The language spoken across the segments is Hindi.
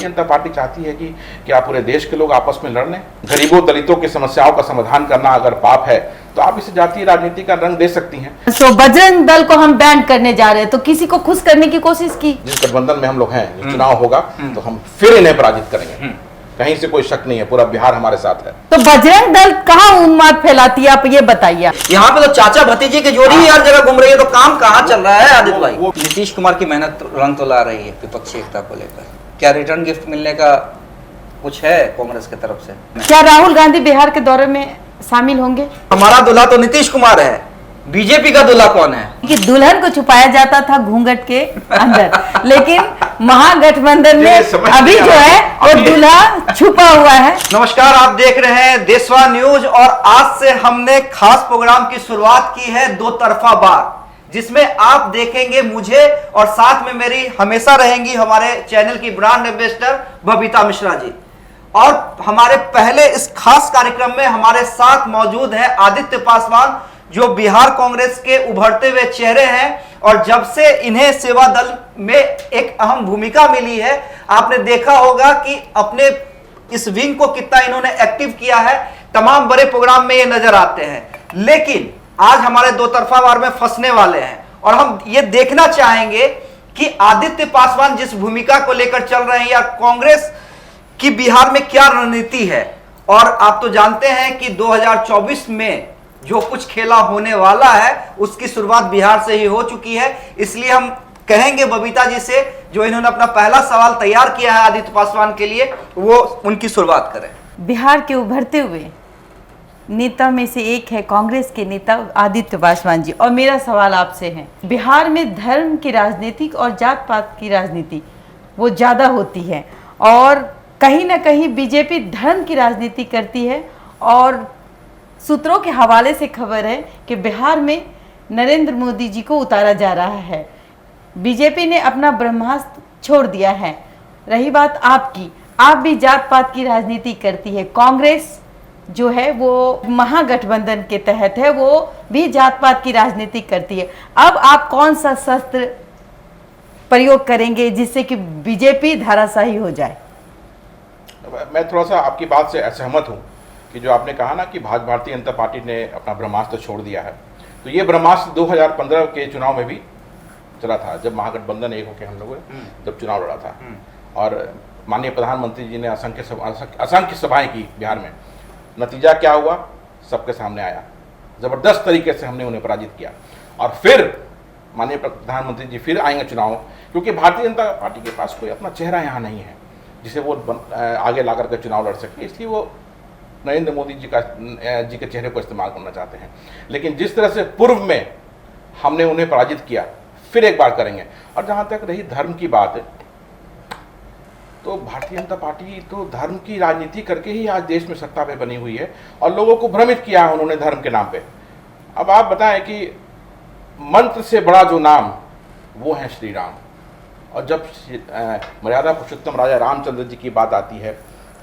भारतीय जनता पार्टी चाहती है कि क्या पूरे देश के लोग आपस में लड़ लें? गरीबों दलितों की समस्याओं का समाधान करना अगर पाप है तो आप इसे जातीय राजनीति का रंग दे सकती हैं। तो बजरंग दल को हम बैन करने जा रहे हैं, तो किसी को खुश करने की कोशिश की। जिस गठबंधन में हम लोग हैं, जो चुनाव होगा तो हम फिर इन्हें पराजित करेंगे, कहीं से कोई शक नहीं है, पूरा बिहार हमारे साथ है। तो बजरंग दल कहाँ उन्माद फैलाती है, आप ये बताइए। यहाँ पे तो चाचा भतीजे की जोड़ी ही हर जगह घूम रही है, तो काम कहाँ चल रहा है आदित्य भाई? नीतीश कुमार की मेहनत रंग तो ला रही है विपक्षी एकता को लेकर। क्या रिटर्न गिफ्ट मिलने का कुछ है कांग्रेस की तरफ से? क्या राहुल गांधी बिहार के दौरे में शामिल होंगे? हमारा दूल्हा तो नीतीश कुमार है, बीजेपी का दूल्हा कौन है? कि दुल्हन को छुपाया जाता था घूंघट के अंदर, लेकिन महागठबंधन में अभी जो है वो दूल्हा छुपा हुआ है। नमस्कार, आप देख रहे हैं देशवा न्यूज और आज से हमने खास प्रोग्राम की शुरुआत की है दो तरफा बात, जिसमें आप देखेंगे मुझे और साथ में मेरी हमेशा रहेंगी हमारे चैनल की ब्रांड एम्बेसडर बबीता मिश्रा जी। और हमारे पहले इस खास कार्यक्रम में हमारे साथ मौजूद है आदित्य पासवान, जो बिहार कांग्रेस के उभरते हुए चेहरे हैं और जब से इन्हें सेवा दल में एक अहम भूमिका मिली है, आपने देखा होगा कि अपने इस विंग को कितना इन्होंने एक्टिव किया है। तमाम बड़े प्रोग्राम में ये नजर आते हैं, लेकिन आज हमारे दो तरफा वार में फंसने वाले हैं और हम ये देखना चाहेंगे कि आदित्य पासवान जिस भूमिका को लेकर चल रहे हैं या कांग्रेस की बिहार में क्या रणनीति है। और आप तो जानते हैं कि 2024 में जो कुछ खेला होने वाला है उसकी शुरुआत बिहार से ही हो चुकी है, इसलिए हम कहेंगे बबीता जी से, जो इन्होंने अपना पहला सवाल तैयार किया है आदित्य पासवान के लिए, वो उनकी शुरुआत करें। बिहार के उभरते हुए नेता में से एक है कांग्रेस के नेता आदित्य पासवान जी, और मेरा सवाल आपसे है, बिहार में धर्म की राजनीति और जात पात की राजनीति वो ज़्यादा होती है और कहीं ना कहीं बीजेपी धर्म की राजनीति करती है, और सूत्रों के हवाले से खबर है कि बिहार में नरेंद्र मोदी जी को उतारा जा रहा है। बीजेपी ने अपना ब्रह्मास्त्र छोड़ दिया है। रही बात आपकी, आप भी जात पात की राजनीति करती है, कांग्रेस जो है वो महागठबंधन के तहत है, वो भी जात पात की राजनीति करती है। अब आप कौन सा शस्त्र प्रयोग करेंगे जिससे कि बीजेपी धराशायी हो जाए? मैं थोड़ा सा आपकी बात से असहमत हूं कि जो आपने कहा ना कि भारतीय जनता पार्टी ने अपना ब्रह्मास्त्र छोड़ दिया है, तो ये ब्रह्मास्त्र 2015 के चुनाव में भी चला था, जब महागठबंधन एक होकर हम लोगों ने जब चुनाव लड़ा था और माननीय प्रधानमंत्री जी ने असंख्य सभाएं की बिहार में। नतीजा क्या हुआ सबके सामने आया, जबरदस्त तरीके से हमने उन्हें पराजित किया। और फिर माननीय प्रधानमंत्री जी फिर आएंगे चुनाव, क्योंकि भारतीय जनता पार्टी के पास कोई अपना चेहरा यहाँ नहीं है जिसे वो आगे ला करके चुनाव लड़ सके, इसलिए वो नरेंद्र मोदी जी के चेहरे को इस्तेमाल करना चाहते हैं। लेकिन जिस तरह से पूर्व में हमने उन्हें पराजित किया, फिर एक बार करेंगे। और जहाँ तक रही धर्म की बात है, तो भारतीय जनता पार्टी तो धर्म की राजनीति करके ही आज देश में सत्ता पे बनी हुई है और लोगों को भ्रमित किया है उन्होंने धर्म के नाम पे। अब आप बताएं कि मंत्र से बड़ा जो नाम वो है श्री राम, और जब मर्यादा पुरुषोत्तम राजा रामचंद्र जी की बात आती है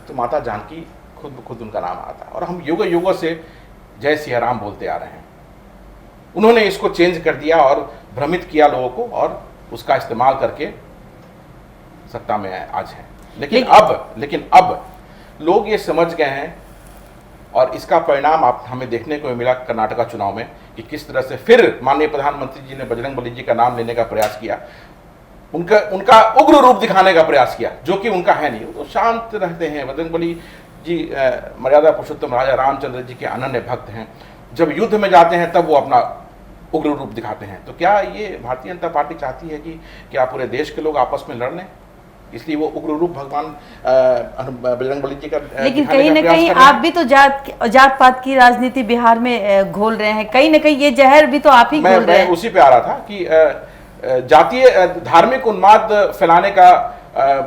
तो माता जानकी खुद उनका नाम आता है, और हम युगों युगों से जय सिया राम बोलते आ रहे हैं। उन्होंने इसको चेंज कर दिया और भ्रमित किया लोगों को, और उसका इस्तेमाल करके सत्ता में आज है। लेकिन अब लोग ये समझ गए हैं, और इसका परिणाम हमें देखने को मिला कर्नाटका चुनाव में कि किस तरह से फिर माननीय प्रधानमंत्री जी ने बजरंगबली जी का नाम लेने का प्रयास किया, उनका उग्र रूप दिखाने का प्रयास किया, जो कि उनका है नहीं। वो तो शांत रहते हैं। बजरंगबली जी मर्यादा पुरुषोत्तम राजा रामचंद्र जी के अनन्य भक्त हैं। जब युद्ध में जाते हैं तब वो अपना उग्र रूप दिखाते हैं। तो क्या ये भारतीय जनता पार्टी चाहती है कि क्या पूरे देश के लोग आपस में लड़ लें, इसलिए वो उग्र रूप भगवान बजरंगबली जी का? लेकिन कहीं ना कहीं आप भी तो जात पात की राजनीति बिहार में घोल रहे हैं, कहीं ना कहीं ये जहर भी तो आप ही घोल रहे हैं। मैं उसी पे आ रहा था कि जातीय धार्मिक उन्माद फैलाने का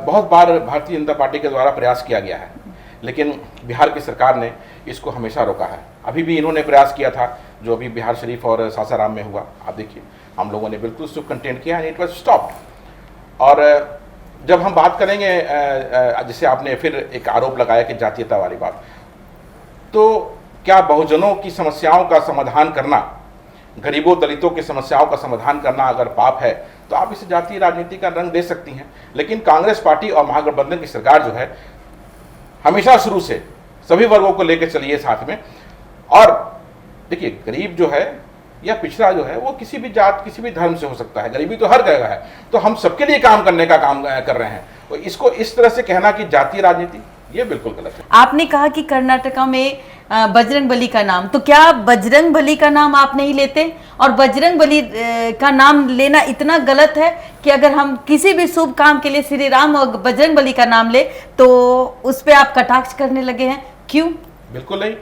बहुत बार भारतीय जनता पार्टी के द्वारा प्रयास किया गया है, लेकिन बिहार की सरकार ने इसको हमेशा रोका है। अभी भी इन्होंने प्रयास किया था, जो अभी बिहार शरीफ और सासाराम में हुआ, आप देखिए हम लोगों ने बिल्कुल उसको कंटेन किया, एंड इट वाज स्टॉप्ड। और जब हम बात करेंगे, जिसे आपने फिर एक आरोप लगाया कि जातीयता वाली बात, तो क्या बहुजनों की समस्याओं का समाधान करना, गरीबों दलितों की समस्याओं का समाधान करना अगर पाप है तो आप इसे जातीय राजनीति का रंग दे सकती हैं। लेकिन कांग्रेस पार्टी और महागठबंधन की सरकार जो है हमेशा शुरू से सभी वर्गों को लेकर चलिए साथ में। और देखिए, गरीब जो है या पिछड़ा जो है वो किसी भी जात किसी भी धर्म से हो सकता है, गरीबी तो हर जगह है, तो हम सबके लिए काम करने का काम कर रहे हैं। तो इसको इस तरह से कहना कि जातीय राजनीति, ये बिल्कुल गलत है। आपने कहा कि कर्नाटका में बजरंग बली का नाम, तो क्या बजरंग बली का नाम आप नहीं लेते? और बजरंग बली का नाम लेना इतना गलत है कि अगर हम किसी भी शुभ काम के लिए श्री राम और बजरंग बली का नाम ले तो उस पे आप कटाक्ष करने लगे हैं, क्यों? बिल्कुल नहीं,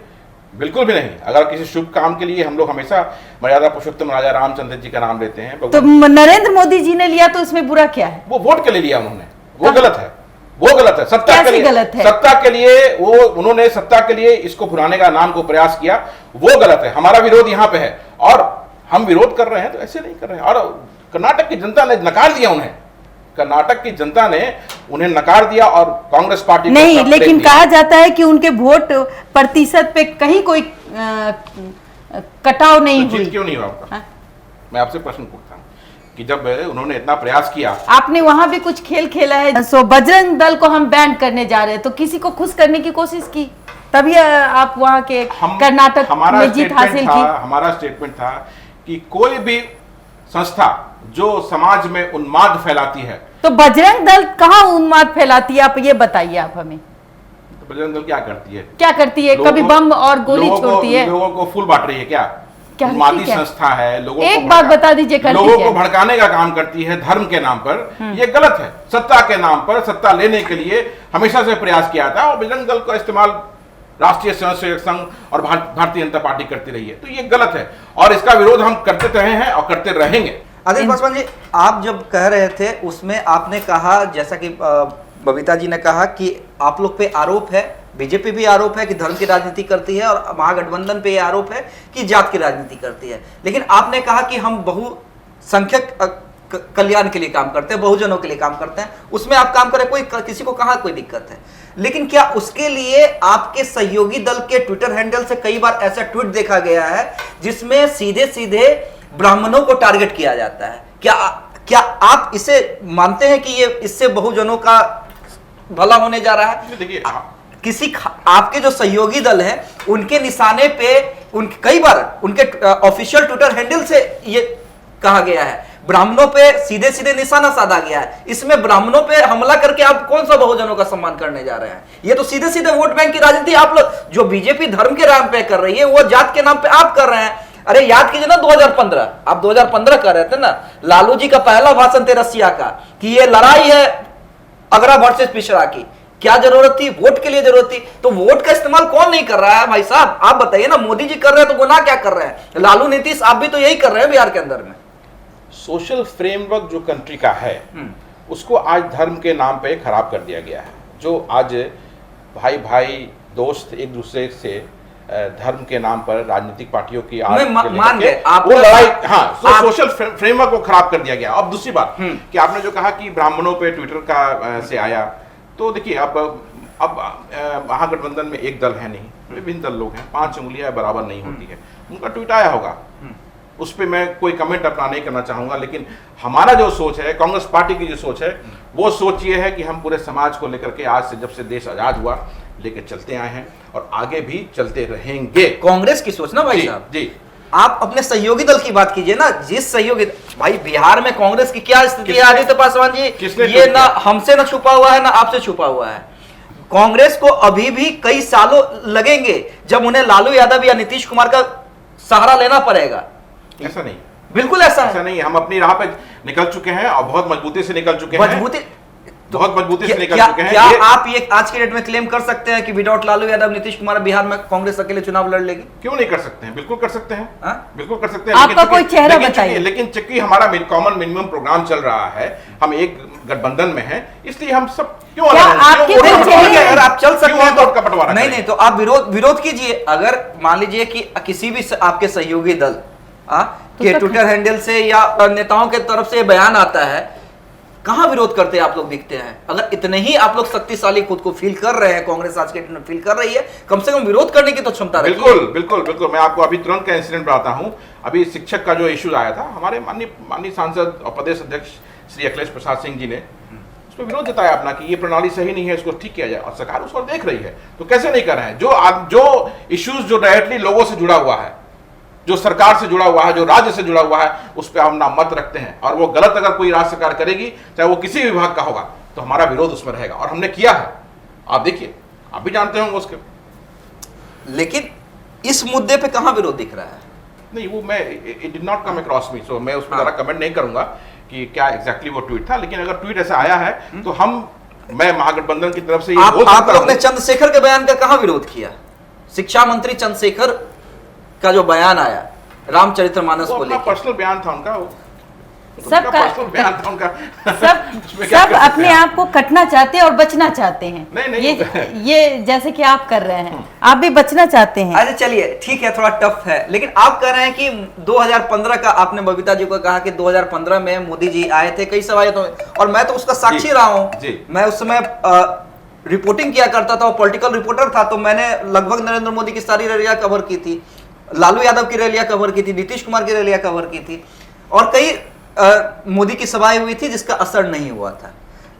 बिल्कुल भी नहीं। अगर किसी शुभ काम के लिए हम लोग हमेशा मर्यादा पुरुषोत्तम राजा रामचंद्र जी का नाम लेते हैं। तो नरेंद्र मोदी जी ने लिया तो उसमें बुरा क्या है? वो वोट के लिए लिया उन्होंने, वो गलत है, वो गलत है। सत्ता के लिए गलत है? सत्ता के लिए वो उन्होंने सत्ता के लिए इसको भुलाने का नाम को प्रयास किया, वो गलत है। हमारा विरोध यहाँ पे है और हम विरोध कर रहे हैं तो ऐसे नहीं कर रहे हैं। और कर्नाटक की जनता ने नकार दिया उन्हें, कर्नाटक की जनता ने उन्हें नकार दिया और कांग्रेस पार्टी नहीं, लेकिन कहा जाता है कि उनके वोट प्रतिशत पे कहीं कोई कटाव नहीं हुई। क्यों नहीं हुआ आपका? मैं आपसे प्रश्न पूछता हूँ कि जब उन्होंने इतना प्रयास किया, आपने वहां भी कुछ खेल खेला है। सो बजरंग दल को हम बैन करने जा रहे हैं, तो किसी को खुश करने की कोशिश की, तभी आप वहां के कर्नाटक में जीत हासिल की। हमारा स्टेटमेंट था कि कोई भी संस्था जो समाज में उन्माद फैलाती है, तो बजरंग दल कहाँ उन्माद फैलाती है, आप ये बताइए आप हमें। तो बजरंग दल क्या करती है? क्या करती है? कभी बम और गोली छोड़ती है? लोगों को फूल बांट रही है क्या? उन्मादी संस्था है, लोगों एक बात बता दीजिए, लोगों को भड़काने का काम करती है धर्म के नाम पर। ये गलत है। सत्ता के नाम पर सत्ता लेने के लिए हमेशा से प्रयास किया था और बजरंग दल का इस्तेमाल राष्ट्रीय स्वयंसेवक संघ और भारतीय जनता पार्टी करती रही है। तो ये गलत है और इसका विरोध हम करते रहे हैं और करते रहेंगे। आदित्य पासवान जी, आप जब कह रहे थे उसमें आपने कहा, जैसा कि बबीता जी ने कहा कि आप लोग पे आरोप है, बीजेपी भी आरोप है कि धर्म की राजनीति करती है और महागठबंधन पे ये आरोप है कि जात की राजनीति करती है। लेकिन आपने कहा कि हम बहुसंख्यक कल्याण के लिए काम करते हैं, बहुजनों के लिए काम करते हैं, उसमें आप काम करें, कोई किसी को कहाँ कोई दिक्कत है। लेकिन क्या उसके लिए आपके सहयोगी दल के ट्विटर हैंडल से कई बार ऐसा ट्वीट देखा गया है जिसमें सीधे सीधे ब्राह्मणों को टारगेट किया जाता है? क्या आप इसे मानते हैं कि ये इससे बहुजनों का भला होने जा रहा है? देखिए, किसी आपके जो सहयोगी दल है उनके निशाने पे कई बार उनके ऑफिशियल ट्विटर हैंडल से ये कहा गया है, ब्राह्मणों पे सीधे सीधे निशाना साधा गया है। इसमें ब्राह्मणों पे हमला करके आप कौन सा बहुजनों का सम्मान करने जा रहे हैं? ये तो सीधे सीधे वोट बैंक की राजनीति आप लोग, जो बीजेपी धर्म के नाम पे कर रही है, वो जात के नाम पे आप कर रहे हैं। अरे याद कीजिए ना 2015, आप 2015 कर रहे थे ना, लालू जी का पहला भाषण तेरसिया का कि ये लड़ाई है अगरा वर्सेस पिछड़ा की, क्या जरूरत थी? वोट के लिए जरूरत थी। तो वोट का इस्तेमाल कौन नहीं कर रहा है भाई साहब? आप बताइए ना, मोदी जी कर रहे हैं तो गुनाह क्या कर रहे हैं? लालू नीतीश आप भी तो यही कर रहे हैं बिहार के अंदर में। सोशल फ्रेमवर्क जो कंट्री का है उसको आज धर्म के नाम पे खराब कर दिया गया है। जो आज भाई भाई दोस्त एक दूसरे से धर्म के नाम पर राजनीतिक पार्टियों की मान गए आप वो लड़ाई, हाँ, सोशल फ्रेमवर्क को खराब कर दिया गया। अब दूसरी बात कि आपने जो कहा कि ब्राह्मणों पे ट्विटर का से आया, तो देखिए अब महागठबंधन में एक दल है नहीं, विभिन्न दल लोग हैं, 5 उंगलियां बराबर नहीं होती है। उनका ट्वीट आया होगा, उस पर मैं कोई कमेंट अपना नहीं करना चाहूंगा। लेकिन हमारा जो सोच है, कांग्रेस पार्टी की जो सोच है, वो सोच ये है कि हम पूरे समाज को लेकर के आज से जब से देश आजाद हुआ लेकर चलते आए हैं और आगे भी चलते रहेंगे। कांग्रेस की सोच ना भाई साहब जी, आप अपने सहयोगी दल की बात कीजिए ना। जिस सहयोगी भाई, बिहार में कांग्रेस की क्या स्थिति है आदित्य पासवान जी, ये ना हमसे ना छुपा हुआ है ना आपसे छुपा हुआ है। कांग्रेस को अभी भी कई सालों लगेंगे जब उन्हें लालू यादव या नीतीश कुमार का सहारा लेना पड़ेगा। ऐसा नहीं, बिल्कुल ऐसा नहीं। हम अपनी राह पे निकल चुके हैं और बहुत मजबूती से निकल चुके हैं, बहुत मजबूती से निकल चुके हैं। क्या आप ये आज के डेट में क्लेम कर सकते हैं कि विदाउट लालू यादव नीतीश कुमार बिहार में कांग्रेस अकेले चुनाव लड़ लेगी? क्यों नहीं कर सकते हैं? बिल्कुल कर सकते हैं, बिल्कुल कर सकते हैं। आपका कोई चेहरा बताइए। लेकिन चूंकि हमारा कॉमन मिनिमम प्रोग्राम चल रहा है, हम एक गठबंधन में हैं, इसलिए हम सब क्यों अगर आप चल सकते हैं तो बंटवारा नहीं, तो आप विरोध कीजिए। अगर मान लीजिए कि किसी भी आपके सहयोगी दल के ट्विटर हैंडल से या नेताओं के तरफ से बयान आता है कहां विरोध करते आप लोग दिखते हैं? अगर इतने ही आप लोग शक्तिशाली खुद को फील कर रहे हैं, कांग्रेस आज के डेट में फील कर रही है, कम से कम विरोध करने की तो क्षमता रखिए। बिल्कुल बिल्कुल बिल्कुल, मैं आपको अभी तुरंत का इंसिडेंट बताता हूं। अभी शिक्षक का जो इश्यू आया था, हमारे माननीय सांसद और प्रदेश अध्यक्ष श्री अखिलेश प्रसाद सिंह जी ने उस पर विरोध जताया अपना कि ये प्रणाली सही नहीं है, इसको ठीक किया जाए, और सरकार उसको देख रही है। तो कैसे नहीं कर रहे हैं? जो इश्यूज जो डायरेक्टली लोगों से जुड़ा हुआ है, जो सरकार से जुड़ा हुआ है, जो राज्य से जुड़ा हुआ है, उस पर हम ना मत रखते हैं। और वो गलत अगर कोई राज्य सरकार करेगी, चाहे वो किसी विभाग का होगा, तो हमारा विरोध उसमें रहेगा, और हमने किया है। आप देखिए, आप भी जानते होंगे उसके। लेकिन इस मुद्दे पे कहां विरोध दिख रहा है? नहीं, वो मैं it did not come across me, so मैं उस पर ज़्यादा कमेंट नहीं करूंगा कि क्या एग्जैक्टली वो ट्वीट था। लेकिन अगर ट्वीट ऐसा आया है तो मैं महागठबंधन की तरफ से ये बोल आप सकता लोग ने हूं। चंद्रशेखर के बयान का कहां विरोध किया? शिक्षा मंत्री चंद्रशेखर का जो बयान आया रामचरितमानस वो को अपना लेकर, पर्सनल बयान था उनका, सबका पर्सनल बयान था उनका। उसमें क्या सब कर सकते अपने हैं? आप को कटना चाहते हैं और बचना चाहते हैं। नहीं। ये जैसे कि आप कर रहे हैं, आप भी बचना चाहते हैं। अच्छा चलिए ठीक है, थोड़ा टफ है, लेकिन आप कह रहे हैं कि 2015 का, आपने बबीता जी को कहा कि 2015 में मोदी जी आए थे कई सवालों में, और मैं तो उसका साक्षी रहा हूं। मैं उस समय रिपोर्टिंग किया करता था, पॉलिटिकल रिपोर्टर था, तो मैंने लगभग नरेंद्र मोदी की सारी रैलियां कवर की थी, लालू यादव की रैलियां कवर की थी, नीतीश कुमार की रैलियां कवर की थी, और कई मोदी की सभाएं हुई थी जिसका असर नहीं हुआ था।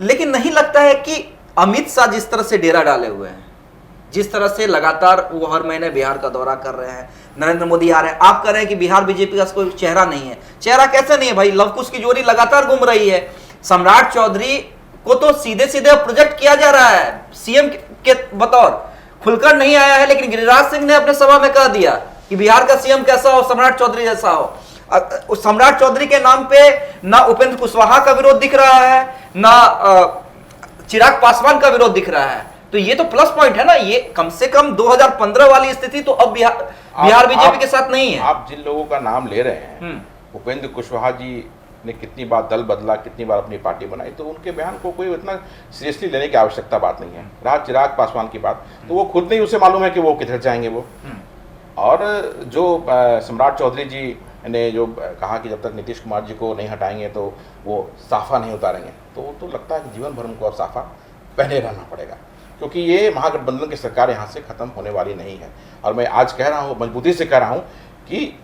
लेकिन नहीं लगता है कि अमित शाह जिस तरह से डेरा डाले हुए हैं, जिस तरह से लगातार वो हर महीने बिहार का दौरा कर रहे हैं, नरेंद्र मोदी आ रहे हैं, आप कह रहे हैं कि बिहार बीजेपी का कोई चेहरा नहीं है। चेहरा कैसे नहीं है भाई? लवकुश की जोड़ी लगातार घूम रही है। सम्राट चौधरी को तो सीधे सीधे प्रोजेक्ट किया जा रहा है सीएम के बतौर, खुलकर नहीं आया है, लेकिन गिरिराज सिंह ने अपने सभा में कह दिया कि बिहार का सीएम कैसा हो, सम्राट चौधरी जैसा हो। सम्राट चौधरी के नाम पे ना उपेंद्र कुशवाहा का विरोध दिख रहा है, ना चिराग पासवान का विरोध दिख रहा है। तो ये तो प्लस पॉइंट है ना, ये कम से कम 2015 वाली स्थिति तो अब बिहार बीजेपी के साथ नहीं है। आप जिन लोगों का नाम ले रहे हैं, उपेंद्र कुशवाहा जी ने कितनी बार दल बदला, कितनी बार अपनी पार्टी बनाई, तो उनके बयान को कोई इतना सीरियसली लेने की आवश्यकता बात नहीं है। रहा चिराग पासवान की बात, तो वो खुद नहीं उसे मालूम है कि वो किधर जाएंगे वो। और जो सम्राट चौधरी जी ने जो कहा कि जब तक नीतीश कुमार जी को नहीं हटाएंगे तो वो साफा नहीं उतारेंगे, तो लगता है कि जीवन भर उनको अब साफा पहने रहना पड़ेगा, क्योंकि ये महागठबंधन की सरकार यहाँ से खत्म होने वाली नहीं है। और मैं आज कह रहा हूँ, मजबूती से कह रहा हूँ कि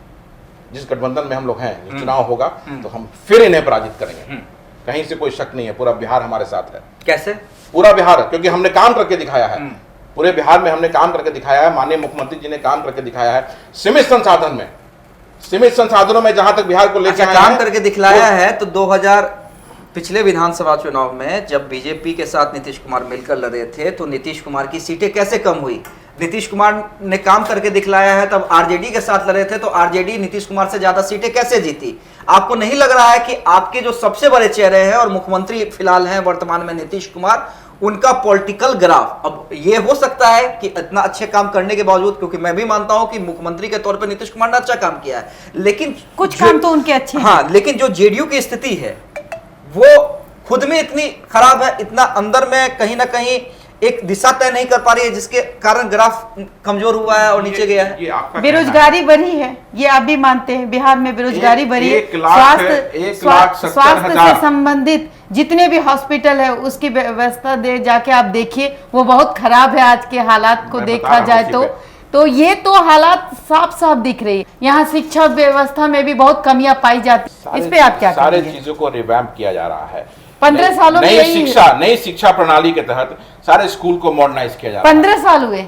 जिस गठबंधन में हम लोग हैं, चुनाव होगा तो हम फिर इन्हें पराजित करेंगे, कहीं से कोई शक नहीं है। पूरा बिहार हमारे साथ है। कैसे? पूरा बिहार, क्योंकि हमने काम करके दिखाया है। पूरे बिहार में हमने काम करके दिखाया है, माननीय मुख्यमंत्री जी ने काम करके दिखाया है। सीमित संसाधनों में जहां तक बिहार को लेकर काम करके दिखलाया है। तो 2000 पिछले विधानसभा चुनाव में जब बीजेपी के साथ नीतीश कुमार मिलकर लड़े थे, तो नीतीश कुमार की सीटें कैसे कम हुई? नीतीश कुमार ने काम करके दिखलाया है। तब आरजेडी के साथ लड़े थे, तो आरजेडी नीतीश कुमार से ज्यादा सीटें कैसे जीती? आपको नहीं लग रहा है कि आपके जो सबसे बड़े चेहरे हैं और मुख्यमंत्री फिलहाल हैं वर्तमान में नीतीश कुमार, उनका पॉलिटिकल ग्राफ, अब ये हो सकता है कि इतना अच्छे काम करने के बावजूद, क्योंकि मैं भी मानता हूं कि मुख्यमंत्री के तौर पर नीतीश कुमार ने अच्छा काम किया है, लेकिन कुछ काम तो उनके अच्छे हैं। हाँ, लेकिन जो जेडीयू की स्थिति है वो खुद में इतनी खराब है, इतना अंदर में कहीं ना कहीं एक दिशा तय नहीं कर पा रही है, जिसके कारण ग्राफ कमजोर हुआ है और नीचे गया है। बेरोजगारी बढ़ी है, ये आप भी मानते हैं। बिहार में बेरोजगारी बढ़ी है। स्वास्थ्य से संबंधित जितने भी हॉस्पिटल है उसकी व्यवस्था दे जाके आप देखिए, वो बहुत खराब है। आज के हालात को देखा जाए तो ये तो हालात साफ साफ दिख रही है। यहाँ शिक्षा व्यवस्था में भी बहुत कमियां पाई जाती। इस पे आप क्या सारे कहेंगे? चीजों को रिवैम्प किया जा रहा है। 15 सालों में नई शिक्षा प्रणाली के तहत सारे स्कूल को मॉडर्नाइज किया जा रहा है। 15 साल हुए।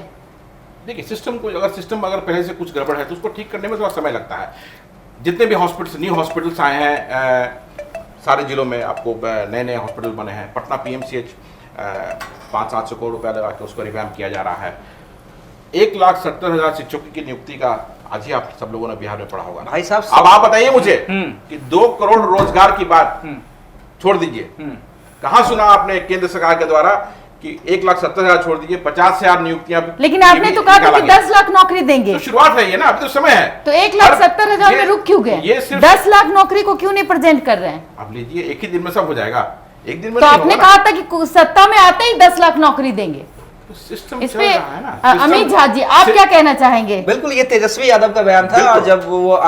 देखिए, सिस्टम अगर पहले से कुछ गड़बड़ है तो उसको ठीक करने में थोड़ा समय लगता है। जितने भी न्यू हॉस्पिटल्स आए हैं सारे जिलों में, आपको नए हॉस्पिटल बने हैं। पटना PMCH 500-700 करोड़ रुपया लगा के उसको रिवैम्प किया जा रहा है। 1,70,000 शिक्षकों की नियुक्ति का आज ही आप सब लोगों ने बिहार में पढ़ा होगा भाई साहब। अब आप बताइए मुझे कि 2 करोड़ रोजगार की बात छोड़ दीजिए, कहां सुना आपने केंद्र सरकार के द्वारा कि 1,70,000 छोड़ दीजिए, 50,000 नियुक्तियां। लेकिन आपने तो कहा था कि 10 लाख नौकरी देंगे। तो शुरुआत है ये ना, अभी तो समय है। तो 1,70,000 में रुक क्यों गए? 10 लाख नौकरी को क्यों नहीं प्रेजेंट कर रहे हैं? अब लीजिए, एक ही दिन में सब हो जाएगा। एक दिन में तो आपने कहा था कि सत्ता में आते ही 10 लाख नौकरी देंगे। सिस्टम इस चल पे रहा है ना। अमित झा जी आप क्या कहना चाहेंगे? बिल्कुल, ये तेजस्वी यादव का बयान था। बिल्कुल। और जब वो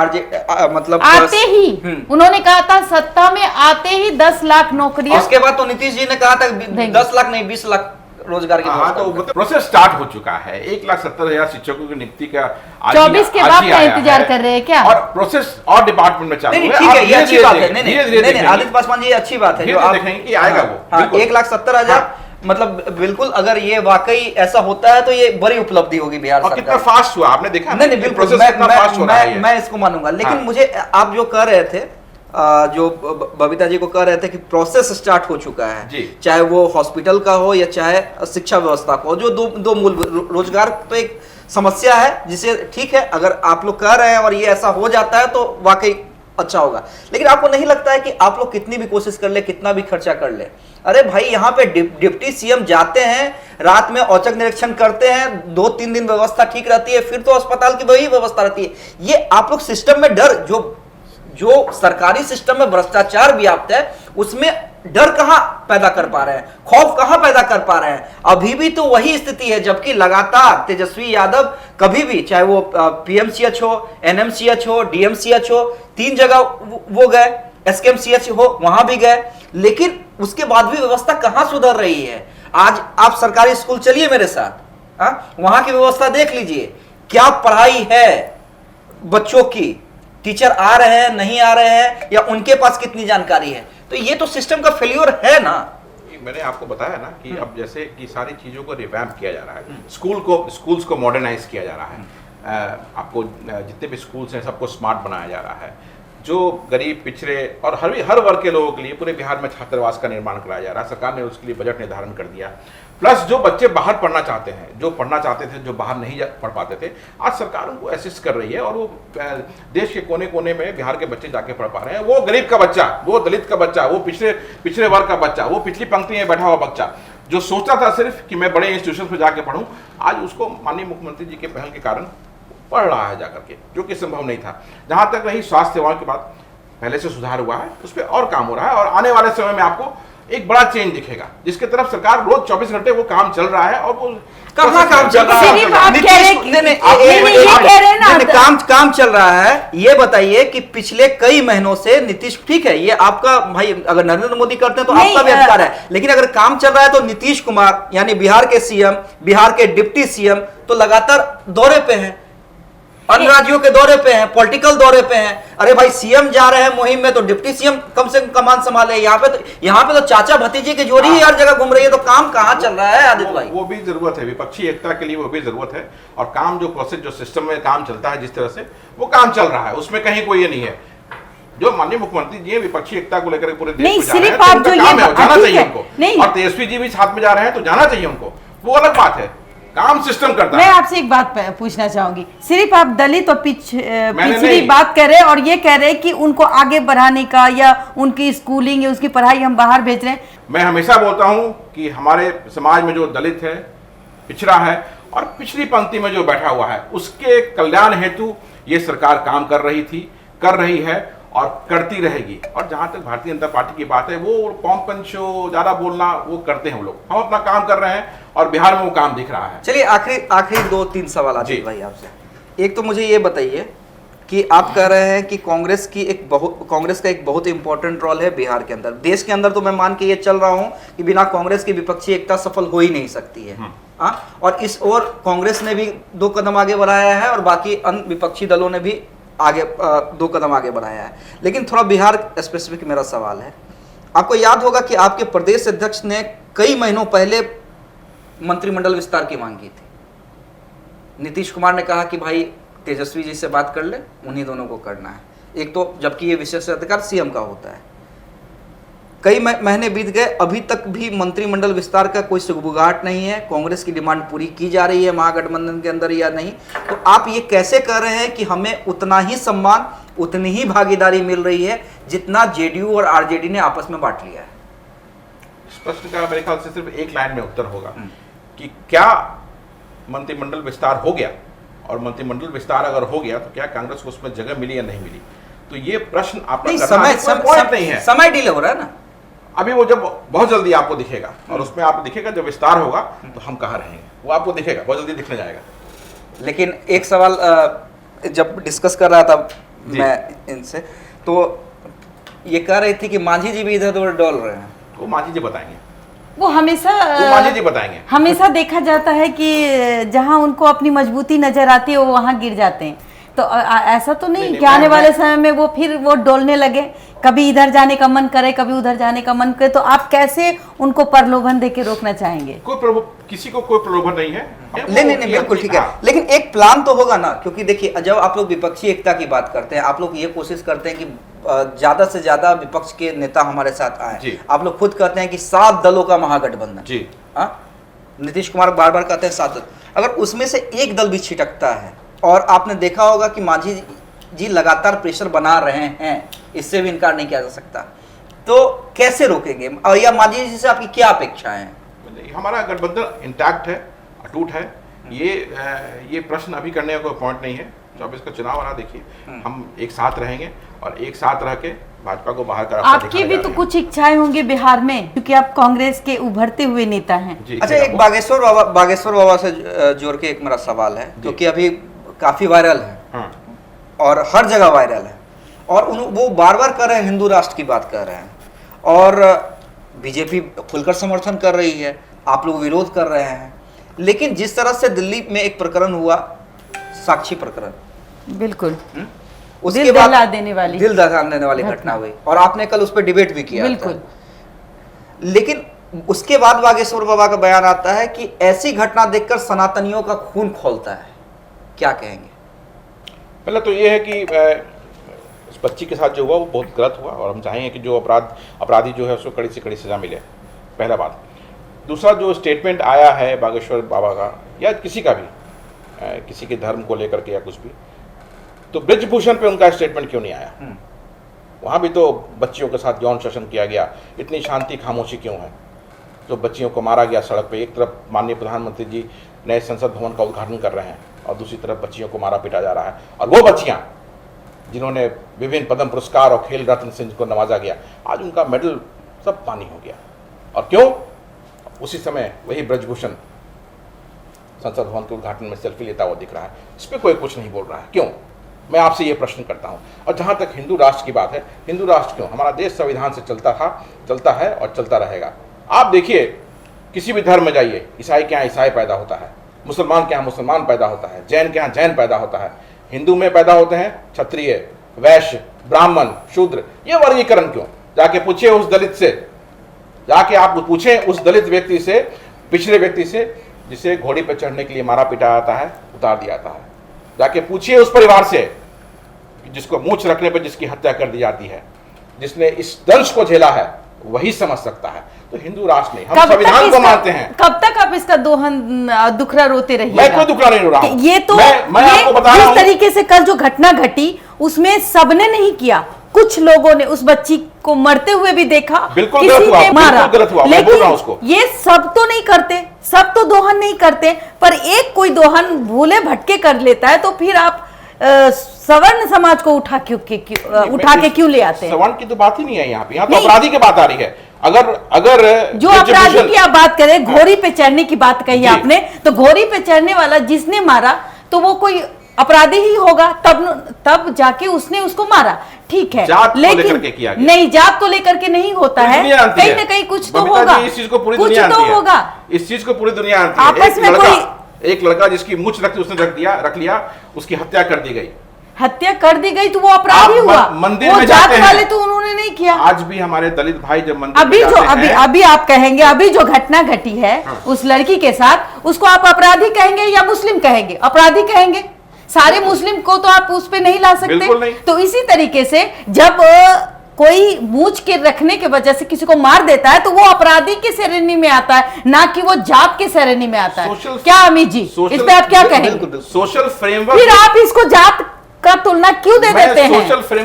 मतलब आते ही उन्होंने कहा था सत्ता में आते ही 10 लाख नौकरियां। उसके बाद तो नीतीश जी ने कहा था देंगे। 10 लाख नहीं 20 लाख रोजगार की हाँ, व्यवस्था तो करें। मतलब प्रोसेस स्टार्ट हो चुका है। 1,70,000 शिक्षकों की नियुक्ति का आज 24 के आज बाद ही का आया इंतजार है। कर रहे हैं क्या? और प्रोसेस और डिपार्टमेंट में चालू नहीं है। ठीक आप है, ये अच्छी बात है। नहीं धीरे-धीरे नहीं देखेंगे। आदित्य पासवान जी, ये अच्छी बात है जो धीरे-धीरे आप देखेंगे कि आएगा वो, हाँ, बिल्कुल। 1,70,000 मतलब बिल्कुल, अगर ये वाकई ऐसा होता है तो ये बड़ी उपलब्धि होगी बिहार और सरकार कितना की। फास्ट हुआ आपने देखा? नहीं नहीं बिल्कुल, प्रोसेस कितना फास्ट हो रहा है ये। मैं इसको मानूंगा। लेकिन हाँ। मुझे आप जो कह रहे थे, जो बबीता जी को कह रहे थे कि प्रोसेस स्टार्ट हो चुका है, जी। चाहे वो हॉस्पिटल का हो या चाहे शिक्षा व्यवस्था का हो, जो दो मूल रोजगार तो एक समस्या है जिसे ठीक है अगर आप लोग कह रहे हैं और ये ऐसा हो जाता है तो वाकई अच्छा होगा। लेकिन आपको नहीं लगता है कि आप लोग कितनी भी कोशिश कर ले, कितना भी खर्चा कर ले, अरे भाई यहाँ पे डिप्टी सीएम जाते हैं, रात में औचक निरीक्षण करते हैं, 2-3 दिन व्यवस्था ठीक रहती है, फिर तो अस्पताल की वही व्यवस्था रहती है। ये आप लोग सिस्टम में डर, जो सरकारी सिस्टम में भ्रष्टाचार व्याप्त है उसमें डर कहां पैदा कर पा रहे हैं, खौफ कहां पैदा कर पा रहे हैं? अभी भी तो वही स्थिति है, जबकि लगातार तेजस्वी यादव कभी भी, चाहे वो पीएमसीएच हो, एनएमसीएच हो, डीएमसीएच हो, 3 जगह वो गए, एसकेएमसीएच हो वहां भी गए, लेकिन उसके बाद भी व्यवस्था कहां सुधर रही है? आज आप सरकारी स्कूल चलिए मेरे साथ, वहां की व्यवस्था देख लीजिए, क्या पढ़ाई है बच्चों की, टीचर आ रहे हैं नहीं आ रहे हैं, या उनके पास कितनी जानकारी है? तो ये तो सिस्टम का फेल्योर है ना। मैंने आपको बताया ना कि अब जैसे कि सारी चीज़ों को रिवैम्प किया जा रहा है, स्कूल्स को मॉडर्नाइज किया जा रहा है, आपको जितने भी स्कूल्स हैं सबको स्मार्ट बनाया जा रहा है, जो गरीब पिछड़े और हर वर्ग के लोगों के लिए पूरे बिहार में छात्रावास का निर्माण कराया जा रहा है। सरकार ने उसके लिए बजट निर्धारण कर दिया। प्लस जो बच्चे बाहर पढ़ना चाहते हैं, जो पढ़ना चाहते थे, जो बाहर नहीं पढ़ पाते थे, आज सरकार उनको असिस्ट कर रही है और वो देश के कोने कोने में बिहार के बच्चे जाके पढ़ पा रहे हैं। वो गरीब का बच्चा, वो दलित का बच्चा, वो पिछड़े वर्ग का बच्चा, वो पिछली पंक्ति में बैठा हुआ बच्चा जो सोचता था सिर्फ कि मैं बड़े इंस्टीट्यूशन में जाके पढ़ूँ, आज उसको माननीय मुख्यमंत्री जी के पहल के कारण पढ़ रहा है जाकर के, जो कि संभव नहीं था। जहाँ तक रही स्वास्थ्य सेवाओं की बात, पहले से सुधार हुआ है, उस पर और काम हो रहा है और आने वाले समय में आपको एक बड़ा चेंज दिखेगा, जिसके तरफ सरकार रोज 24 घंटे वो काम चल रहा है। और वो कहाँ काम चल रहा है? सिर्फ आप कह रहे हैं कि- काम चल रहा है। ये बताइए कि पिछले कई महीनों से नीतीश, ठीक है ये आपका भाई, अगर नरेंद्र मोदी करते हैं तो आपका भी अधिकार है, लेकिन अगर काम चल रहा है तो नीतीश कुमार यानी बिहार के सीएम, बिहार के डिप्टी सीएम तो लगातार दौरे पे हैं, अन्य राज्यों के दौरे पे हैं, पॉलिटिकल दौरे पे हैं। अरे भाई सीएम जा रहे हैं मुहिम में तो डिप्टी सीएम कम से कम कमान संभाले। यहाँ पे तो चाचा भतीजे की जोड़ी ही हर जगह घूम रही है, तो काम कहाँ चल रहा है आदित्य भाई? वो भी जरूरत है, विपक्षी एकता के लिए वो भी जरूरत है। और काम जो प्रोसेस, जो सिस्टम में काम चलता है, जिस तरह से वो काम चल रहा है, उसमें कहीं कोई ये नहीं है। जो माननीय मुख्यमंत्री जी विपक्षी एकता को लेकर पूरे देश को जा रहे हैं, तो उनका काम है, जाना चाहिए उनको। और तेजस्वी जी भी साथ में जा रहे हैं तो जाना चाहिए उनको, वो अलग बात है, काम सिस्टम करता मैं है। आपसे एक बात पूछना चाहूंगी, सिर्फ आप दलित और पिछड़ी नहीं। बात कर रहे हैं और ये कह रहे हैं कि उनको आगे बढ़ाने का या उनकी स्कूलिंग या उसकी पढ़ाई हम बाहर भेज रहे हैं। मैं हमेशा बोलता हूं कि हमारे समाज में जो दलित है, पिछड़ा है और पिछली पंक्ति में जो बैठा हुआ है, उसके कल्याण हेतु ये सरकार काम कर रही थी, कर रही है और करती रहेगी। और जहां तक भारतीय जनता पार्टी की बात है, वो पॉम्पंचो ज्यादा बोलना वो करते हैं वो लोग, हम अपना काम कर रहे हैं और बिहार में वो काम दिख रहा है। चलिए आखिरी 2-3 सवाल आते हैं भाई आपसे। एक तो मुझे ये बताइए कि आप कह रहे हैं कि कांग्रेस का एक बहुत इंपॉर्टेंट रोल है बिहार के अंदर, देश के अंदर तो मैं मान के ये चल रहा हूं कि बिना कांग्रेस की विपक्षी एकता सफल हो ही नहीं सकती है। और इस ओर कांग्रेस ने भी 2 कदम आगे बढ़ाया है और बाकी अन्य विपक्षी दलों ने भी आगे 2 कदम आगे बढ़ाया है। लेकिन थोड़ा बिहार स्पेसिफिक मेरा सवाल है। आपको याद होगा कि आपके प्रदेश अध्यक्ष ने कई महीनों पहले मंत्रिमंडल विस्तार की मांग की थी। नीतीश कुमार ने कहा कि भाई तेजस्वी जी से बात कर ले, उन्हीं दोनों को करना है। एक तो जबकि ये विशेष अधिकार सीएम का होता है। कई महीने बीत गए, अभी तक भी मंत्रिमंडल विस्तार का कोई सुगबुगाहट नहीं है। कांग्रेस की डिमांड पूरी की जा रही है महागठबंधन के अंदर या नहीं? तो आप ये कैसे कह रहे हैं कि हमें उतना ही सम्मान, उतनी ही भागीदारी मिल रही है जितना जेडीयू और आरजेडी ने आपस में बांट लिया है? इस प्रश्न का मेरे ख्याल से सिर्फ एक लाइन में उत्तर होगा कि क्या मंत्रिमंडल विस्तार हो गया, और मंत्रिमंडल विस्तार अगर हो गया तो क्या कांग्रेस को उसमें जगह मिली या नहीं मिली? तो ये प्रश्न आपका नहीं, करना नहीं है। समय डिले हो रहा है ना। अभी वो जब बहुत जल्दी आपको दिखेगा और उसमें आपको दिखेगा जब विस्तार होगा तो हम कहाँ रहेंगे वो आपको दिखेगा, बहुत जल्दी दिखने जाएगा। लेकिन एक सवाल जब डिस्कस कर रहा था मैं इनसे, तो ये कह रही थी कि मांझी जी भी इधर उधर डोल रहे हैं। वो मांझी जी बताएंगे, वो हमेशा वो मांझी जी बताएंगे। हमेशा देखा जाता है कि जहां उनको अपनी मजबूती नजर आती है वो वहां गिर जाते हैं। तो ऐसा तो नहीं कि आने वाले समय में वो फिर वो डोलने लगे, कभी इधर जाने का मन करे कभी उधर जाने का मन करे, तो आप कैसे उनको प्रलोभन देके रोकना चाहेंगे? किसी को कोई प्रलोभन नहीं है। नहीं बिल्कुल ठीक है, लेकिन एक प्लान तो होगा ना, क्योंकि देखिए जब आप लोग विपक्षी एकता की बात करते हैं, आप लोग ये कोशिश करते हैं कि ज्यादा से ज्यादा विपक्ष के नेता हमारे साथ आए। आप लोग खुद कहते हैं कि 7 दलों का महागठबंधन जी, नीतीश कुमार बार बार कहते हैं 7 दल, अगर उसमें से एक दल भी छिटकता है, और आपने देखा होगा कि मांझी जी लगातार प्रेशर बना रहे हैं, इससे भी इनकार नहीं किया जा सकता, तो कैसे रोकेंगे? और या मांझी जी से आपकी क्या अपेक्षाएं हैं? हमारा गठबंधन इंटैक्ट है, अटूट है। ये प्रश्न अभी करने का कोई पॉइंट नहीं है। जब इसका चुनाव आ रहा, देखिए हम एक साथ रहेंगे और एक साथ रह के भाजपा को बाहर का रास्ता आपकी भी तो कुछ इच्छाएं होंगी बिहार में, क्योंकि आप कांग्रेस के उभरते हुए नेता हैं। अच्छा, एक बागेश्वर बाबा से जोड़ के एक मेरा सवाल है, क्योंकि अभी काफी वायरल है और हर जगह वायरल है, और वो बार बार कर रहे हैं, हिंदू राष्ट्र की बात कर रहे हैं, और बीजेपी खुलकर समर्थन कर रही है, आप लोग विरोध कर रहे हैं। लेकिन जिस तरह से दिल्ली में एक प्रकरण हुआ, साक्षी प्रकरण, बिल्कुल उसके दिल बाद दहला देने वाली घटना हुई, और आपने कल उस पर डिबेट भी किया। बिल्कुल। लेकिन उसके बाद बागेश्वर बाबा का बयान आता है कि ऐसी घटना देखकर सनातनियों का खून खौलता है, क्या कहेंगे? पहले तो ये है कि इस बच्ची के साथ जो हुआ वो बहुत गलत हुआ, और हम चाहेंगे कि जो अपराधी जो है उसको कड़ी से कड़ी सजा मिले, पहला बात। दूसरा, जो स्टेटमेंट आया है बागेश्वर बाबा का या किसी का भी, किसी के धर्म को लेकर के या कुछ भी, तो ब्रिजभूषण पे उनका स्टेटमेंट क्यों नहीं आया? वहाँ भी तो बच्चियों के साथ यौन शोषण किया गया, इतनी शांति खामोशी क्यों है? तो बच्चियों को मारा गया सड़क पे, एक तरफ माननीय प्रधानमंत्री जी नए संसद भवन का उद्घाटन कर रहे हैं और दूसरी तरफ बच्चियों को मारा पीटा जा रहा है, और वो बच्चियाँ जिन्होंने विभिन्न पद्म पुरस्कार और खेल रत्न से जिनको नवाजा गया, आज उनका मेडल सब पानी हो गया। और क्यों? उसी समय वही ब्रजभूषण संसद भवन के उद्घाटन में सेल्फी लेता हुआ दिख रहा है। इस पर कोई कुछ नहीं बोल रहा है, क्यों? मैं आपसे ये प्रश्न करता हूँ। और जहाँ तक हिंदू राष्ट्र की बात है, हिंदू राष्ट्र क्यों? हमारा देश संविधान से चलता था, चलता है और चलता रहेगा। आप देखिए, किसी भी धर्म में जाइए, ईसाई के यहाँ ईसाई पैदा होता है, मुसलमान के यहाँ मुसलमान पैदा होता है, जैन के यहाँ जैन पैदा होता है, हिंदू में पैदा होते हैं क्षत्रिय, वैश्य, ब्राह्मण, शूद्र। ये वर्गीकरण क्यों? जाके पूछिए उस दलित से, जाके आप पूछें उस दलित व्यक्ति से, पिछड़े व्यक्ति से, जिसे घोड़ी पर चढ़ने के लिए मारा पीटा आता है, उतार दिया जाता है। जाके पूछिए उस परिवार से जिसको मूंछ रखने पर जिसकी हत्या कर दी जाती है, जिसने इस दंश को झेला है, वही समझ सकता है। तो हिंदू राष्ट्र नहीं, हम संविधान को मानते हैं। कब तक आप इसका दुखरा रोते रहिएगा? मैं कोई दुखरा नहीं रो रहा हूं। ये तो मैं आपको बता रहा हूं, जिस तरीके से कल जो घटना घटी उसमें सबने नहीं किया, कुछ लोगों ने उस बच्ची को मरते हुए भी देखा, बिल्कुल गलत हुआ, बिल्कुल गलत हुआ, मैं बोल रहा हूं उसको। ये सब तो नहीं करते, सब तो दोहन नहीं करते, पर एक कोई दोहन भूले भटके कर लेता है, तो फिर आप सवर्ण समाज को उठा के क्यों ले आते हैं? सवर्ण की तो बात ही नहीं है यहाँ पे, यहाँ तो अपराधी की बात आ रही है। अगर जो अपराधी की आप बात करें, घोड़ी पे चढ़ने की बात कही आपने, तो घोड़ी पे चढ़ने वाला जिसने मारा तो वो कोई अपराधी ही होगा, तब जाके उसने उसको मारा, ठीक है। लेकिन नहीं, जात को लेकर के नहीं होता है, कहीं ना कहीं कुछ तो होगा, इस चीज को पूरी दुनिया कुछ तो होगा, इस चीज को पूरी दुनिया जानती है। आपस में कोई एक लड़का जिसकी मूंछ उसने रख लिया, उसकी हत्या कर दी गई, हत्या कर दी गई, तो वो अपराधी हुआ। मंदिर में जाते जात हैं, वाले तो उन्होंने नहीं किया। आज भी हमारे दलित भाई जब मंदिर में जाते हैं, अभी आप कहेंगे, अभी जो घटना घटी है उस लड़की के साथ, उसको आप अपराधी कहेंगे या मुस्लिम कहेंगे? अपराधी कहेंगे। सारे मुस्लिम को तो आप उस पे नहीं ला सकते। तो इसी तरीके से जब कोई मूंछ के रखने के वजह से किसी को मार देता है, तो वो अपराधी की श्रेणी में आता है, ना कि वो जात की श्रेणी में आता है। क्या अमित जी, इस पे आप क्या कहेंगे? सोशल फ्रेमवर्क, फिर आप इसको जात का तुलना क्यों दे देते हैं?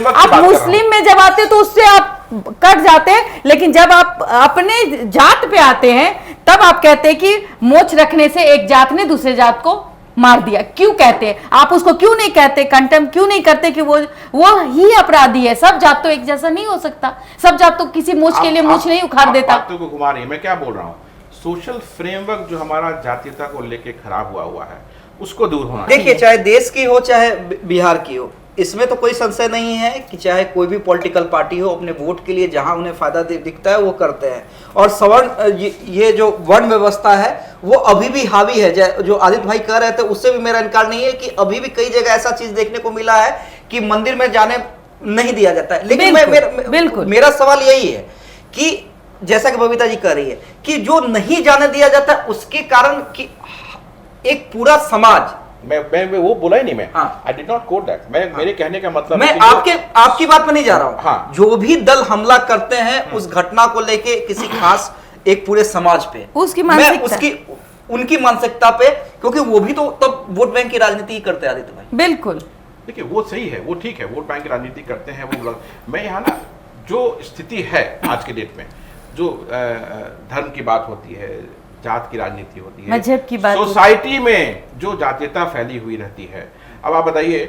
आप मुस्लिम में जब आते तो उससे आप कट जाते हैं, लेकिन जब आप अपने जात पे आते हैं तब आप कहते हैं कि मोछ रखने से एक जात ने दूसरे जात को मार दिया, क्यों कहते हैं आप उसको? क्यों नहीं कहते कंटेम? क्यों नहीं करते कि वो ही अपराधी है? सब जात तो एक जैसा नहीं हो सकता, सब जात तो किसी मूछ के लिए मूछ नहीं उखाड़ देता। बातों को घुमा रही है। मैं क्या बोल रहा हूँ, सोशल फ्रेमवर्क जो हमारा जातीयता को लेके खराब हुआ है उसको दूर होना। देखिए, चाहे देश की हो चाहे बिहार की हो, इसमें तो कोई संशय नहीं है कि चाहे कोई भी पॉलिटिकल पार्टी हो, अपने वोट के लिए जहां उन्हें फायदा दिखता है वो करते हैं। और सवर्ण ये जो वर्ण व्यवस्था है वो अभी भी हावी है। जो आदित्य भाई कह रहे थे उससे भी मेरा इनकार नहीं है कि अभी भी कई जगह ऐसा चीज देखने को मिला है कि मंदिर में जाने नहीं दिया जाता है। लेकिन बिल्कुल मेरा सवाल यही है कि जैसा कि बबीता जी कह रही है कि जो नहीं जाने दिया जाता उसके कारण कि एक पूरा समाज, मैं वो बोला ही नहीं। मैं हाँ। I did not coat that. मेरे कहने का मतलब मैं आपकी बात में नहीं जा रहा हूं। हाँ। जो भी दल हमला करते हैं उस घटना को लेके किसी खास एक पूरे समाज पे, उसकी मानसिकता, उनकी मानसिकता पे, क्योंकि वो भी तो तब वोट बैंक की राजनीति ही करते आदित्य भाई। बिल्कुल देखिए, वो सही है, वो ठीक है, वोट बैंक की राजनीति करते हैं वो। मैं यहाँ ना जो स्थिति है आज के डेट में, जो धर्म की बात होती है, जात की राजनीति होती है, मजहब की बात, सोसाइटी में जो जातीयता फैली हुई रहती है। अब आप बताइए,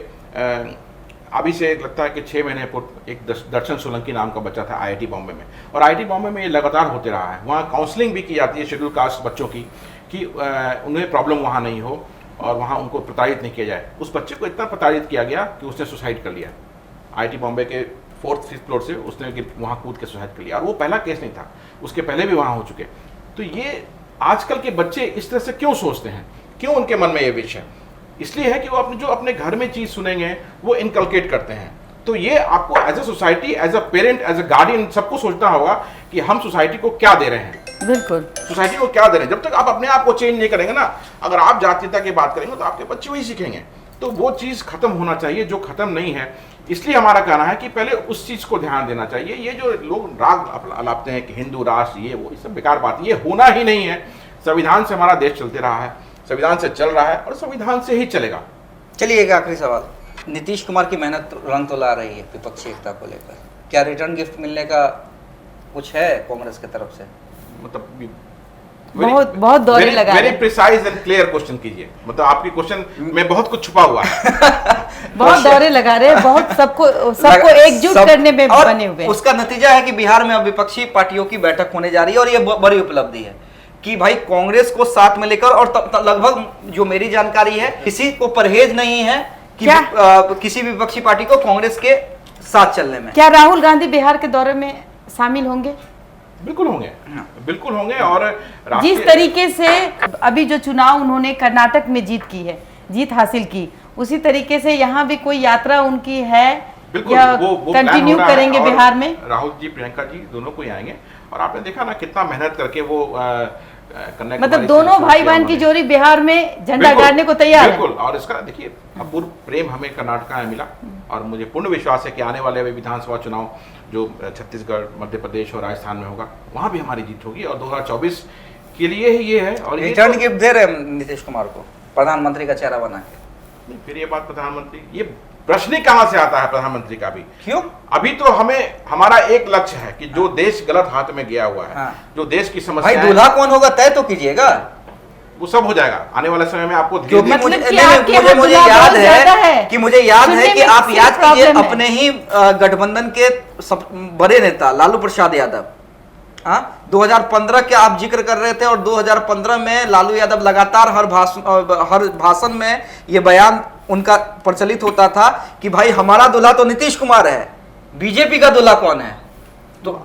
अभी से लगता है कि 6 महीने पूर्व एक दर्शन सोलंकी नाम का बच्चा था IIT बॉम्बे में, और IIT बॉम्बे में ये लगातार होते रहा है। वहाँ काउंसलिंग भी की जाती है शेड्यूल कास्ट बच्चों की कि उन्हें प्रॉब्लम वहाँ नहीं हो और वहाँ उनको प्रताड़ित नहीं किया जाए। उस बच्चे को इतना प्रताड़ित किया गया कि उसने सुसाइड कर लिया। IIT बॉम्बे के 4th-5th फ्लोर से उसने वहाँ कूद के सुसाइड कर लिया, और वो पहला केस नहीं था, उसके पहले भी वहाँ हो चुके। तो ये आजकल के बच्चे इस तरह से क्यों सोचते हैं, क्यों उनके मन में ये विषय? इसलिए है कि वो अपने घर में चीज सुनेंगे वो इनकलकेट करते हैं। तो ये आपको as a society, as a parent, as a guardian सबको सोचना होगा कि हम सोसाइटी को क्या दे रहे हैं। बिल्कुल, सोसाइटी को क्या दे रहे हैं। जब तक आप अपने आप को चेंज नहीं करेंगे ना, अगर आप जातीयता की बात करेंगे तो आपके बच्चे वही सीखेंगे। तो वो चीज खत्म होना चाहिए जो खत्म नहीं है। इसलिए हमारा कहना है कि पहले उस चीज को ध्यान देना चाहिए। ये जो लोग राग अलापते हैं कि हिंदू राष्ट्र ये सब बेकार बात, ये होना ही नहीं है। संविधान से हमारा देश चलते रहा है, संविधान से चल रहा है और संविधान से ही चलेगा। चलिए एक आखिरी सवाल, नीतीश कुमार की मेहनत रंग तो ला रही है विपक्षी एकता को लेकर, क्या रिटर्न गिफ्ट मिलने का कुछ है कांग्रेस की तरफ से? मतलब बहुत दौरे लगा रहे हैं। Very precise and clear question कीजिए, मतलब आपकी क्वेश्चन में बहुत कुछ छुपा हुआ है। बहुत दौरे लगा रहे हैं, बहुत सबको एकजुट करने में बने हुए। उसका नतीजा है कि बिहार में अब विपक्षी पार्टियों की बैठक होने जा रही है, और ये बड़ी उपलब्धि है कि भाई कांग्रेस को साथ में लेकर, और लगभग जो मेरी जानकारी है किसी को परहेज नहीं है कि किसी भी विपक्षी पार्टी को कांग्रेस के साथ चलने में। क्या राहुल गांधी बिहार के दौरे में शामिल होंगे? बिल्कुल होंगे, बिल्कुल होंगे। और जिस तरीके से अभी जो चुनाव उन्होंने कर्नाटक में जीत हासिल की, उसी तरीके से यहाँ भी कोई यात्रा उनकी है या वो कंटिन्यू करेंगे बिहार में? राहुल जी, प्रियंका जी दोनों को ही आएंगे। और आपने देखा ना कितना मेहनत करके वो मतलब दोनों भाई बहन की जोड़ी बिहार में झंडा गाड़ने को तैयार है। बिल्कुल। और इसका देखिए, अपूर्व प्रेम हमें कर्नाटक में मिला, और मुझे पूर्ण विश्वास है कि आने वाले विधानसभा चुनाव जो छत्तीसगढ़, मध्य प्रदेश और राजस्थान में होगा, वहां भी हमारी जीत होगी। और 2024 के लिए ही ये है। और रिटर्न गिफ्ट दे रहे नीतीश कुमार को प्रधानमंत्री का चेहरा बना के। फिर ये बात प्रधानमंत्री, ये प्रश्न ही कहां से आता है प्रधानमंत्री का भी? क्यों? अभी तो हमारा एक लक्ष्य है कि जो देश गलत हाथ में गया हुआ है, हाँ। जो देश की समस्या, भाई दूल्हा कौन होगा तय तो कीजिएगा, वो सब हो जाएगा आने वाले समय में। आपको मुझे याद है कि आप याद कीजिए अपने ही गठबंधन के सब बड़े नेता लालू प्रसाद यादव, 2015 के आप जिक्र कर रहे थे, और 2015 में लालू यादव लगातार हर भाषण में ये बयान उनका प्रचलित होता था कि भाई हमारा दूल्हा तो नीतीश कुमार है, बीजेपी का दूल्हा कौन है? तो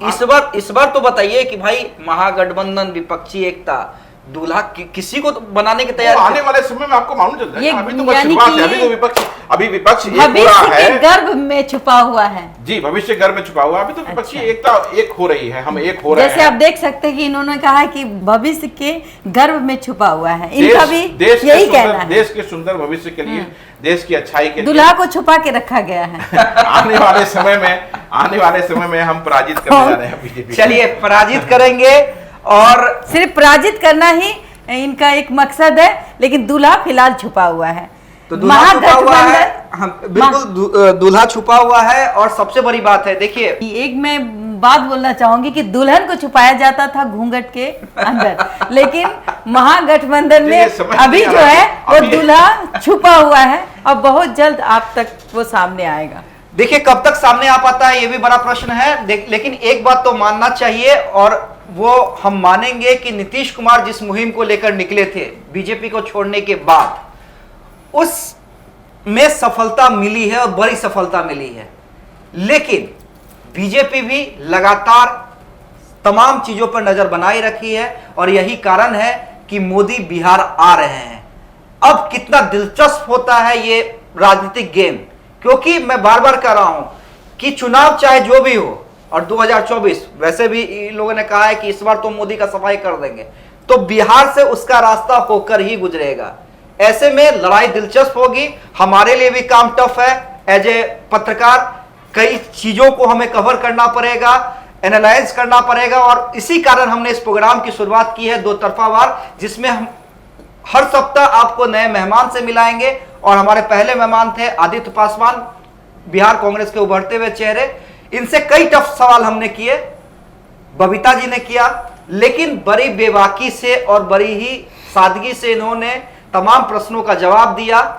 इस बार तो बताइए कि भाई महागठबंधन, विपक्षी एकता, दूल्हा किसी को तो बनाने की तैयारी आने वाले समय में आपको मालूम चल जाएगा। अभी तो यानी शुरुआत है, अभी विपक्ष एक हो रहा भविष्य है, के गर्भ में छुपा हुआ है। जी, भविष्य गर्भ में छुपा हुआ है। अभी तो विपक्षी एकता एक हो रही है, हम एक हो रहे हैं। जैसे आप देख सकते हैं कि इन्होंने कहा कि भविष्य के गर्भ में छुपा हुआ है, इनका भी यही कहना है। देश के सुंदर भविष्य के लिए, देश की अच्छाई के लिए दूल्हा को छुपा के रखा गया है। आने वाले समय में हम पराजित करने जा रहे हैं बीजेपी। चलिए पराजित करेंगे, और सिर्फ पराजित करना ही इनका एक मकसद है, लेकिन दूल्हा फिलहाल छुपा हुआ है। तो दूल्हा छुपा हुआ है, बिल्कुल दूल्हा छुपा हुआ है। और सबसे बड़ी बात है, देखिए एक मैं बात बोलना चाहूंगी कि दुल्हन को छुपाया जाता था घूंघट के अंदर, लेकिन महागठबंधन में ये समझ अभी नहीं आ जो रहा है है। वो अभी- दूल्हा छुपा हुआ है और बहुत जल्द आप तक वो सामने आएगा। देखिए कब तक सामने आ पाता है ये भी बड़ा प्रश्न है। लेकिन एक बात तो मानना चाहिए, और वो हम मानेंगे कि नीतीश कुमार जिस मुहिम को लेकर निकले थे बीजेपी को छोड़ने के बाद, उस में सफलता मिली है और बड़ी सफलता मिली है। लेकिन बीजेपी भी लगातार तमाम चीजों पर नजर बनाए रखी है, और यही कारण है कि मोदी बिहार आ रहे हैं। अब कितना दिलचस्प होता है ये राजनीतिक गेम, क्योंकि मैं बार बार कह रहा हूं कि चुनाव चाहे जो भी हो, और 2024 वैसे भी इन लोगों ने कहा है कि इस बार तो मोदी का सफाई कर देंगे, तो बिहार से उसका रास्ता होकर ही गुजरेगा। ऐसे में लड़ाई दिलचस्प होगी। हमारे लिए भी काम टफ है। एज ए पत्रकार कई चीजों को हमें कवर करना पड़ेगा, एनालाइज करना पड़ेगा, और इसी कारण हमने इस प्रोग्राम की शुरुआत की है दो तरफावार, जिसमें हम हर सप्ताह आपको नए मेहमान से मिलाएंगे। और हमारे पहले मेहमान थे आदित्य पासवान, बिहार कांग्रेस के उभरते हुए चेहरे। इनसे कई टफ सवाल हमने किए, बबीता जी ने किया, लेकिन बड़ी बेबाकी से और बड़ी ही सादगी से इन्होंने तमाम प्रश्नों का जवाब दिया।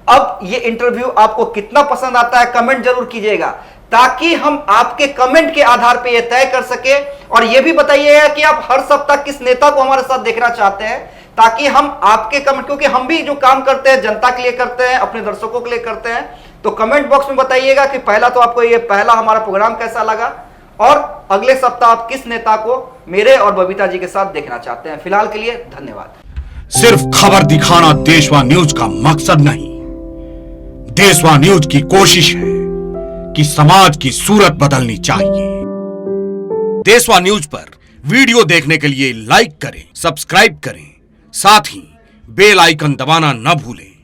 अब ये इंटरव्यू आपको कितना पसंद आता है कमेंट जरूर कीजिएगा, ताकि हम आपके कमेंट के आधार पर यह तय कर सके। और यह भी बताइएगा कि आप हर सप्ताह किस नेता को हमारे साथ देखना चाहते हैं, ताकि हम आपके कमेंट, क्योंकि हम भी जो काम करते हैं जनता के लिए करते हैं, अपने दर्शकों के लिए करते हैं, तो कमेंट बॉक्स में बताइएगा कि पहला तो आपको ये पहला हमारा प्रोग्राम कैसा लगा, और अगले सप्ताह आप किस नेता को मेरे और बबीता जी के साथ देखना चाहते हैं। फिलहाल के लिए धन्यवाद। सिर्फ खबर दिखाना देशवा न्यूज का मकसद नहीं, देशवा न्यूज की कोशिश है कि समाज की सूरत बदलनी चाहिए। देशवा न्यूज पर वीडियो देखने के लिए लाइक करें, सब्सक्राइब करें, साथ ही बेल आइकन दबाना न भूलें।